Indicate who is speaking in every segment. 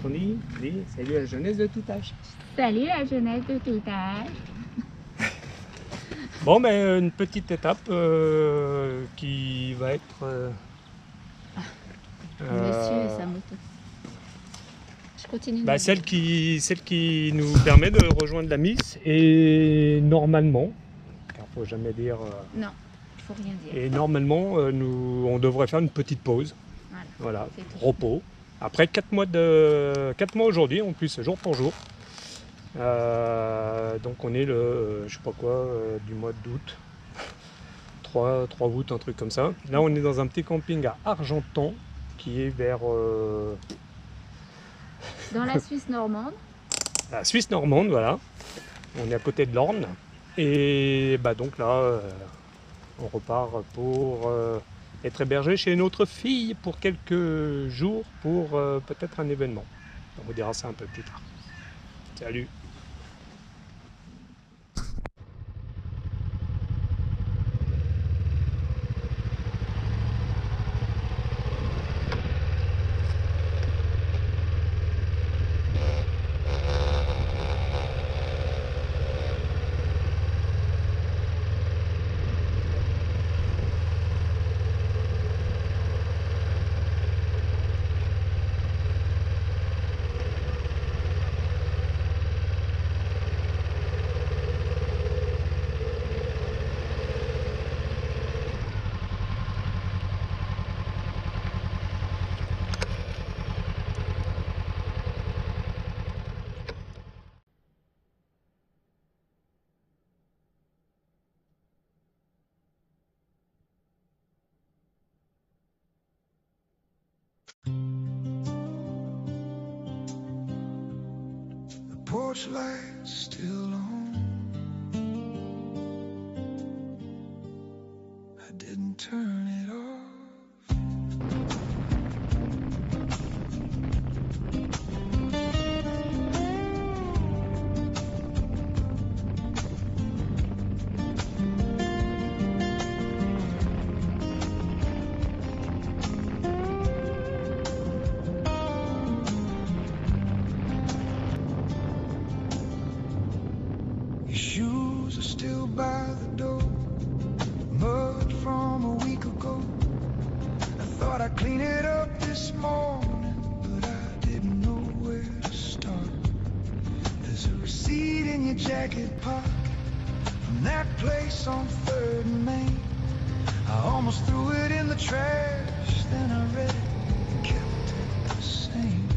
Speaker 1: qu'on dit? Dis, salut à la jeunesse de tout âge.
Speaker 2: Salut la jeunesse de tout âge.
Speaker 1: Bon, mais une petite étape qui va être...
Speaker 2: Monsieur et sa moto. Je continue.
Speaker 1: Bah, celle qui nous permet de rejoindre la Miss et normalement, car faut jamais dire...
Speaker 2: Non, il faut rien dire.
Speaker 1: Et normalement, on devrait faire une petite pause. Voilà, repos. Après 4 mois aujourd'hui, en plus jour pour jour. Donc on est le, je sais pas quoi, du mois d'août. 3 août, un truc comme ça. Là on est dans un petit camping à Argentan, qui est vers...
Speaker 2: Dans la Suisse normande.
Speaker 1: La Suisse normande, voilà. On est à côté de l'Orne. Et bah donc là, on repart pour être hébergé chez notre fille pour quelques jours pour peut-être un événement. On vous dira ça un peu plus tard. Salut!
Speaker 3: Porch light still on. I didn't turn it off. Your shoes are still by the door, mud from a week ago. I thought I'd clean it up this morning, but I didn't know where to start. There's a receipt in your jacket pocket from that place on 3rd and Main. I almost threw it in the trash, then I read it and kept it the same.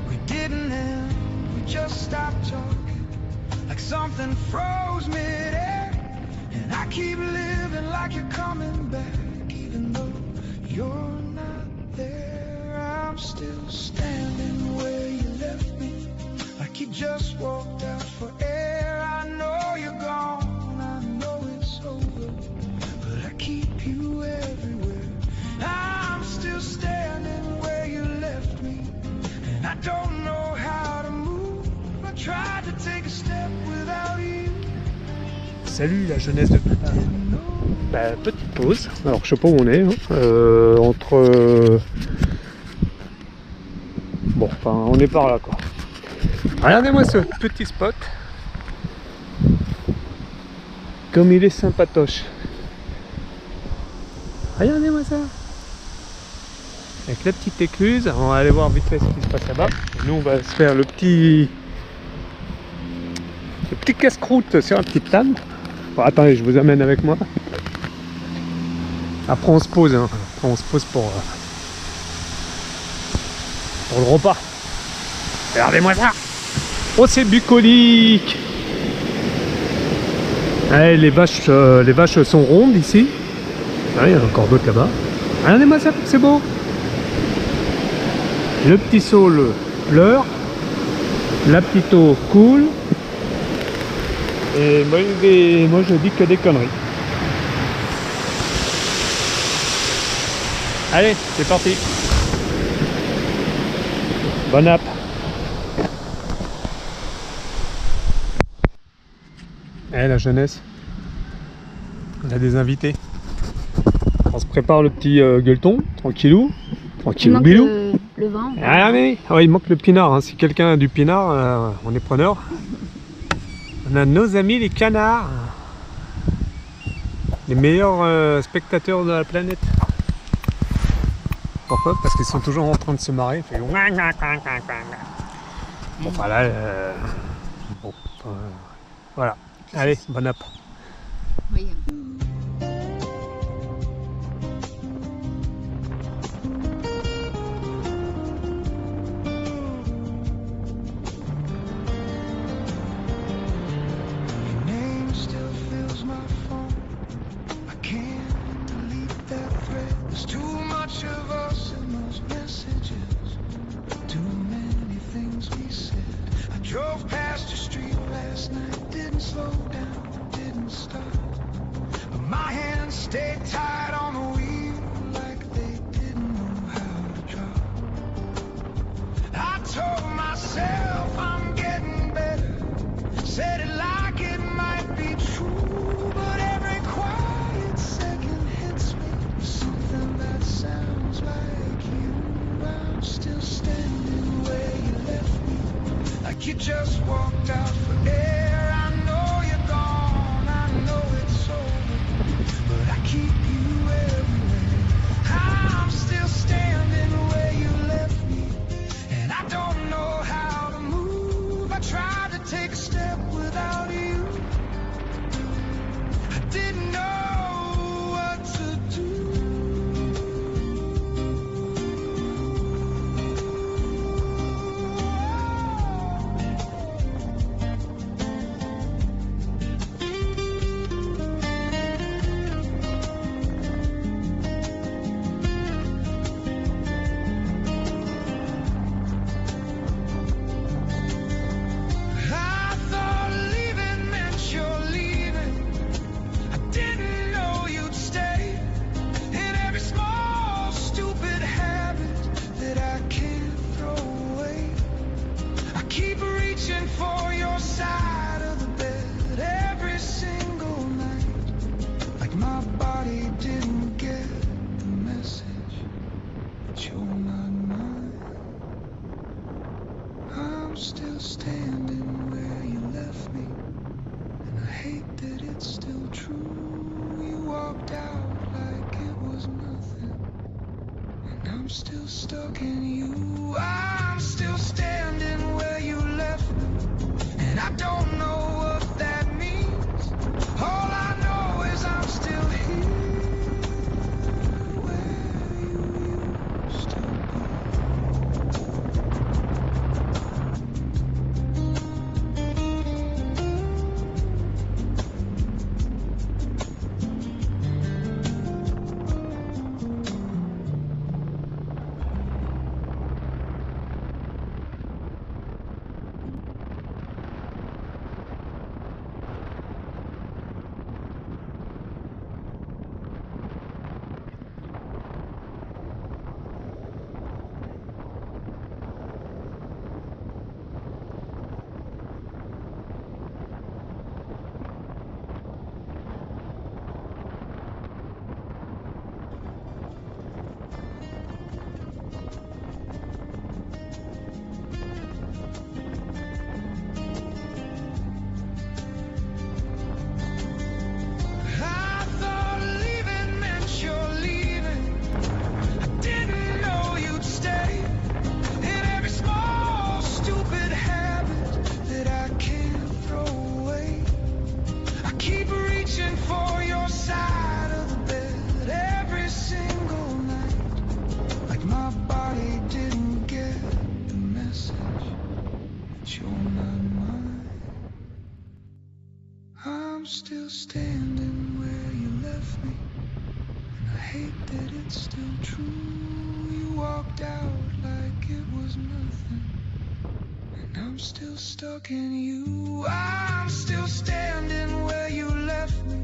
Speaker 3: We didn't end, we just stopped talking. Like something froze mid-air, and I keep living like you're coming back, even though you're not there. I'm still standing where you left me, like you just walked out for air. I know you're gone, I know it's over, but I keep you everywhere. I'm still standing where you left me, and I don't know how to move. I tried to take a step without you.
Speaker 1: Salut la jeunesse de tout âge. Bah, petite pause. Alors je sais pas où on est. Entre... Bon, enfin on est par là quoi. Regardez-moi ce petit spot. Comme il est sympatoche. Regardez-moi ça. Avec la petite écluse. On va aller voir vite fait ce qui se passe là-bas. Nous on va se faire le petit casse-croûte sur un petit table. Bon, attendez, je vous amène avec moi. Après on se pose, hein. Après, on se pose pour le repas. Regardez-moi ça. Oh, c'est bucolique. Allez, les vaches sont rondes ici. Ah, il y en a encore d'autres là-bas. Regardez-moi ça, c'est beau. Le petit saule pleure. La petite eau coule. Et moi je dis que des conneries. Allez, c'est parti. Bonne app. Eh la jeunesse, on a des invités. On se prépare le petit gueuleton, tranquillou bilou.
Speaker 2: Le vin.
Speaker 1: Ah oui, il manque le pinard. Hein. Si quelqu'un a du pinard, on est preneur. On a nos amis les canards. Les meilleurs spectateurs de la planète. Pourquoi? Parce qu'ils sont toujours en train de se marrer. Bon, enfin là, bon, voilà. Allez, bon app.
Speaker 2: Oui.
Speaker 3: Your name still fills my phone. I can't delete that thread. There's too much of us in those messages. Too many things we said. I drove past your street last night. Didn't slow down, didn't stop. But my hands stayed tight on the wheel like they didn't know how to drop. I told myself I'm getting better. Said it like it might be true, but every quiet second hits me with something that sounds like you. I'm still standing where you left me, like you just walked out for air. I know you're gone, I know it's over, but I keep you everywhere. I'm still standing where you left me, and I don't know how to move. I tried to take a step without you. I didn't know what to do. I thought leaving meant you're leaving. I didn't know you'd stay. In every small stupid habit that I can't throw away, I keep reaching for your side of the bed every single night, like my body didn't get the message that you're not mine. I'm still standing where you left me, and I hate that it's still true. You walked out like it was nothing, and I'm still stuck in you. I'm still standing where you left me, and I don't know what that means. All I know is I'm still here, where you used to be. I thought leaving meant you're leaving. I didn't know you'd stay. In every small stupid habit that I can't throw away, I keep reaching for your side of the bed every single night, like my body didn't get the message that you're not mine. I'm still standing where you left me, and I hate that it's still true. You walked out like it was nothing, and I'm still stuck in you. I'm still standing where you left me,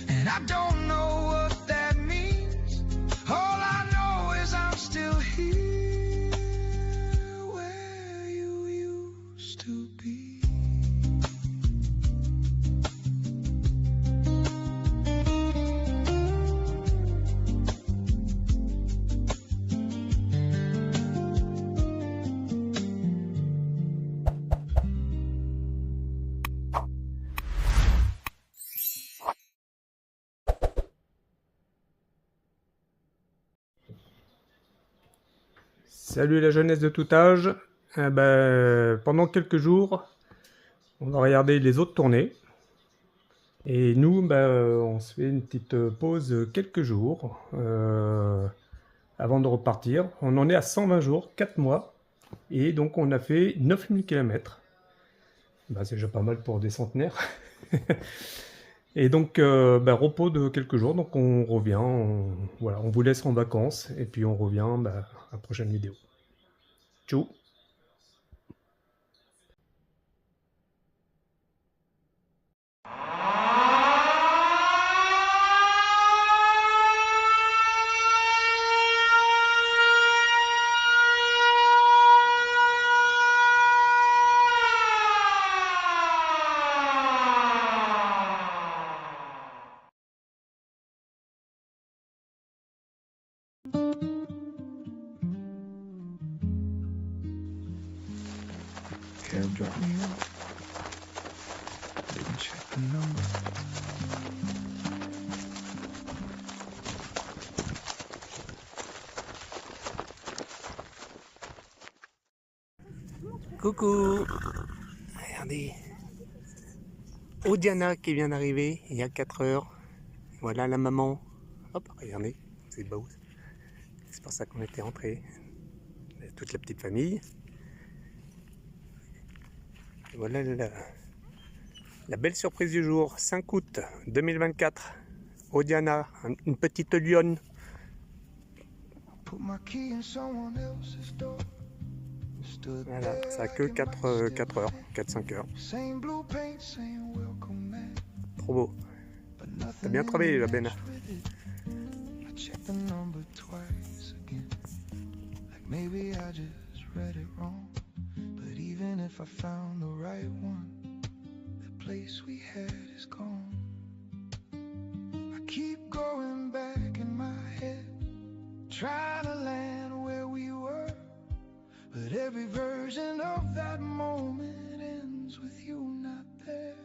Speaker 3: and I don't know what that means. All I know is I'm still here, where you used to be.
Speaker 1: Salut la jeunesse de tout âge. Pendant quelques jours, on va regarder les autres tournées. Et nous, on se fait une petite pause quelques jours avant de repartir. On en est à 120 jours, 4 mois. Et donc on a fait 9000 km. C'est déjà pas mal pour des centenaires. Et donc repos de quelques jours. Donc on revient, voilà, on vous laisse en vacances. Et puis on revient à la prochaine vidéo. Ciao.
Speaker 3: Cab dropped me off. Didn't check the number.
Speaker 1: Coucou. Regardez. Odiana qui vient d'arriver il y a 4 heures. Voilà la maman. Hop, regardez, c'est beau. C'est pour ça qu'on était rentrés. Toute la petite famille. Et voilà la belle surprise du jour. 5 août 2024. Odiana, une petite lionne.
Speaker 3: Put my key in someone else's door. Stood
Speaker 1: Voilà,
Speaker 3: there
Speaker 1: ça a que
Speaker 3: like
Speaker 1: 4 heures, 4-5 heures.
Speaker 3: same blue paint, saying welcome man.
Speaker 1: Trop beau.
Speaker 3: But
Speaker 1: T'as
Speaker 3: nothing
Speaker 1: bien travaillé, la
Speaker 3: really
Speaker 1: Bena.
Speaker 3: matched with it. I checked the number twice again. Like maybe I just read it wrong. But even if I found the right one, the place we had is gone. I keep going back in my head, trying to land where we were. But every version of that moment ends with you not there.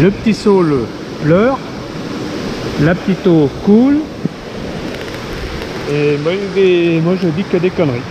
Speaker 1: Le petit saule pleure, la petite eau coule, et moi je dis que des conneries.